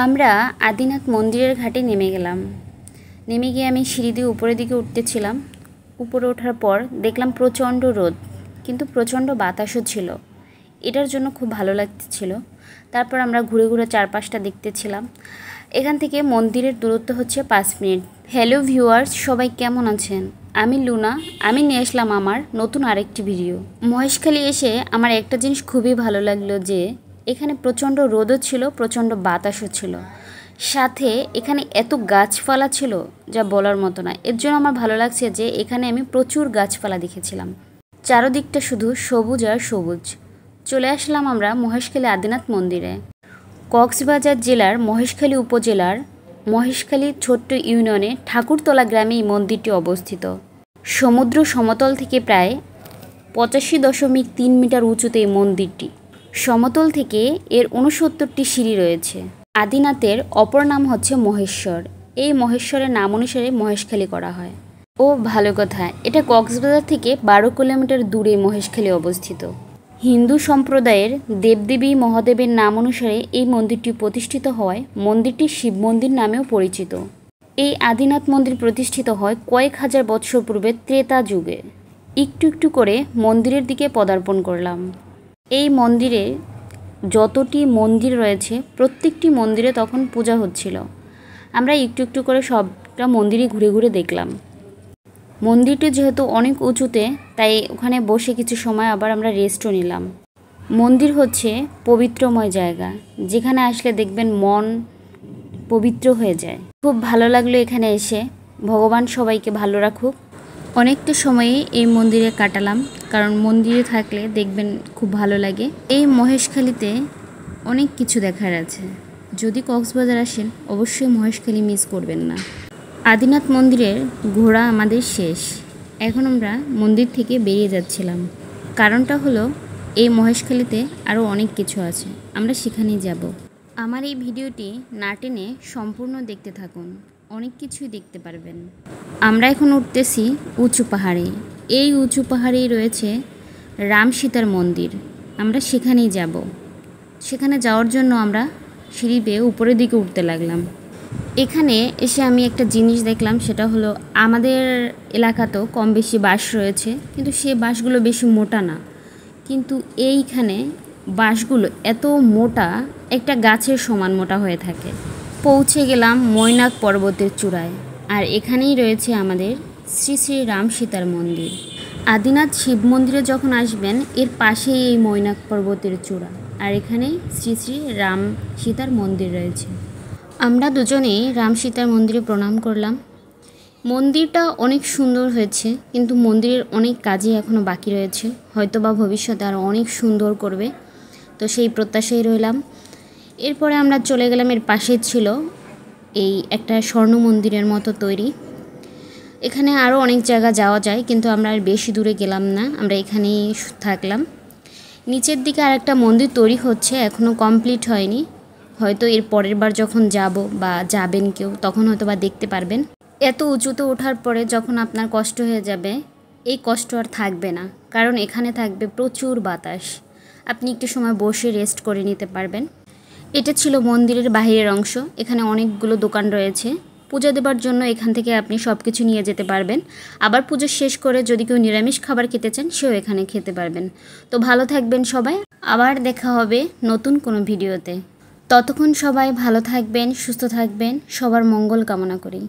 আমরা আদিনাথ মন্দিরের ঘাটে নেমে গেলাম। নেমে গিয়ে আমি সিঁড়ি দিয়ে উপরের দিকে উঠতেছিলাম। উপরে ওঠার পর দেখলাম প্রচণ্ড রোদ, কিন্তু প্রচণ্ড বাতাসও ছিল। এটার জন্য খুব ভালো লাগতেছিল। তারপর আমরা ঘুরে ঘুরে চারপাশটা দেখতেছিলাম। এখান থেকে মন্দিরের দূরত্ব হচ্ছে 5 মিনিট। হ্যালো ভিউয়ার্স, সবাই কেমন আছেন? আমি লুনা। আমি নিয়ে আসলাম আমার নতুন আরেকটি ভিডিও। মহেশখালী এসে আমার একটা জিনিস খুবই ভালো লাগলো যে এখানে প্রচণ্ড রোদও ছিল, প্রচণ্ড বাতাসও ছিল, সাথে এখানে এত গাছপালা ছিল যা বলার মতো না। এর জন্য আমার ভালো লাগছে যে এখানে আমি প্রচুর গাছপালা দেখেছিলাম। চারদিকটা শুধু সবুজ আর সবুজ। চলে আসলাম আমরা মহেশখালী আদিনাথ মন্দিরে। কক্সবাজার জেলার মহেশখালী উপজেলার মহেশখালী ছোট্ট ইউনিয়নে ঠাকুরতলা গ্রামে এই মন্দিরটি অবস্থিত। সমুদ্র সমতল থেকে প্রায় 85.3 মিটার উঁচুতে এই মন্দিরটি। সমতল থেকে এর 69টি সিঁড়ি রয়েছে। আদিনাথের অপর নাম হচ্ছে মহেশ্বর। এই মহেশ্বরের নাম অনুসারে মহেশখালী করা হয়। ও ভালো কথা, এটা কক্সবাজার থেকে 12 কিলোমিটার দূরে মহেশখালী অবস্থিত। হিন্দু সম্প্রদায়ের দেবদেবী মহাদেবের নাম অনুসারে এই মন্দিরটি প্রতিষ্ঠিত হওয়ায় মন্দিরটি শিব মন্দির নামেও পরিচিত। এই আদিনাথ মন্দির প্রতিষ্ঠিত হয় কয়েক হাজার বৎসর পূর্বে ত্রেতা যুগে। একটু একটু করে মন্দিরের দিকে পদার্পণ করলাম। এই মন্দিরে যতটি মন্দির রয়েছে প্রত্যেকটি মন্দিরে তখন পূজা হচ্ছিল। আমরা একটু একটু করে সবটা মন্দিরই ঘুরে ঘুরে দেখলাম। মন্দিরটি যেহেতু অনেক উঁচুতে, তাই ওখানে বসে কিছু সময় আবার আমরা রেস্টও নিলাম। মন্দির হচ্ছে পবিত্রময় জায়গা, যেখানে আসলে দেখবেন মন পবিত্র হয়ে যায়। খুব ভালো লাগলো এখানে এসে। ভগবান সবাইকে ভালো রাখুক। অনেকটা সময়ই এই মন্দিরে কাটালাম, কারণ মন্দিরে থাকলে দেখবেন খুব ভালো লাগে। এই মহেশখালীতে অনেক কিছু দেখার আছে। যদি কক্সবাজার আসেন অবশ্যই মহেশখালী মিস করবেন না। আদিনাথ মন্দিরের ঘোরা আমাদের শেষ। এখন আমরা মন্দির থেকে বেরিয়ে যাচ্ছিলাম। কারণটা হলো এই মহেশখালীতে আরও অনেক কিছু আছে, আমরা সেখানেই যাব। আমার এই ভিডিওটি না টেনে সম্পূর্ণ দেখতে থাকুন, অনেক কিছুই দেখতে পারবেন। আমরা এখন উঠতেছি উঁচু পাহাড়ে। এই উঁচু পাহাড়েই রয়েছে রাম সীতার মন্দির। আমরা সেখানেই যাব। সেখানে যাওয়ার জন্য আমরা সিঁড়ি বেয়ে উপরের দিকে উঠতে লাগলাম। এখানে এসে আমি একটা জিনিস দেখলাম, সেটা হলো আমাদের এলাকাতেও কম বেশি বাঁশ রয়েছে, কিন্তু সে বাঁশগুলো বেশি মোটা না। কিন্তু এইখানে বাঁশগুলো এত মোটা, একটা গাছের সমান মোটা হয়ে থাকে। পৌঁছে গেলাম মৈনাক পর্বতের চূড়ায়। আর এখানেই রয়েছে আমাদের শ্রী শ্রী রাম সীতার মন্দির। আদিনাথ শিব মন্দিরে যখন আসবেন এর পাশেই এই মৈনাক পর্বতের চূড়া, আর এখানেই শ্রী শ্রী রাম সীতার মন্দির রয়েছে। আমরা দুজনেই রাম সীতার মন্দিরে প্রণাম করলাম। মন্দিরটা অনেক সুন্দর হয়েছে, কিন্তু মন্দিরের অনেক কাজই এখনও বাকি রয়েছে, হয়তো বা ভবিষ্যতে আরও অনেক সুন্দর করবে, তো সেই প্রত্যাশাই রইলাম। এরপরে আমরা চলে গেলাম, এর পাশে ছিল এই একটা স্বর্ণ মন্দিরের মতো তৈরি। এখানে আরও অনেক জায়গা যাওয়া যায়, কিন্তু আমরা আর বেশি দূরে গেলাম না, আমরা এখানেই থাকলাম। নিচের দিকে আর একটা মন্দির তৈরি হচ্ছে, এখনও কমপ্লিট হয়নি। হয়তো এর পরের বার যখন যাব বা যাবেন কেউ, তখন হয়তো বা দেখতে পারবেন। এত উঁচুতে ওঠার পরে যখন আপনার কষ্ট হয়ে যাবে, এই কষ্ট আর থাকবে না, কারণ এখানে থাকবে প্রচুর বাতাস। আপনি একটু সময় বসে রেস্ট করে নিতে পারবেন। এটা ছিল মন্দিরের বাহিরের অংশ। এখানে অনেকগুলো দোকান রয়েছে। পূজা দেবার জন্য এখান থেকে আপনি সব কিছু নিয়ে যেতে পারবেন। আবার পুজো শেষ করে যদি কেউ নিরামিষ খাবার খেতে চান, সেও এখানে খেতে পারবেন। তো ভালো থাকবেন সবাই, আবার দেখা হবে নতুন কোনো ভিডিওতে। ততক্ষণ সবাই ভালো থাকবেন, সুস্থ থাকবেন, সবার মঙ্গল কামনা করি।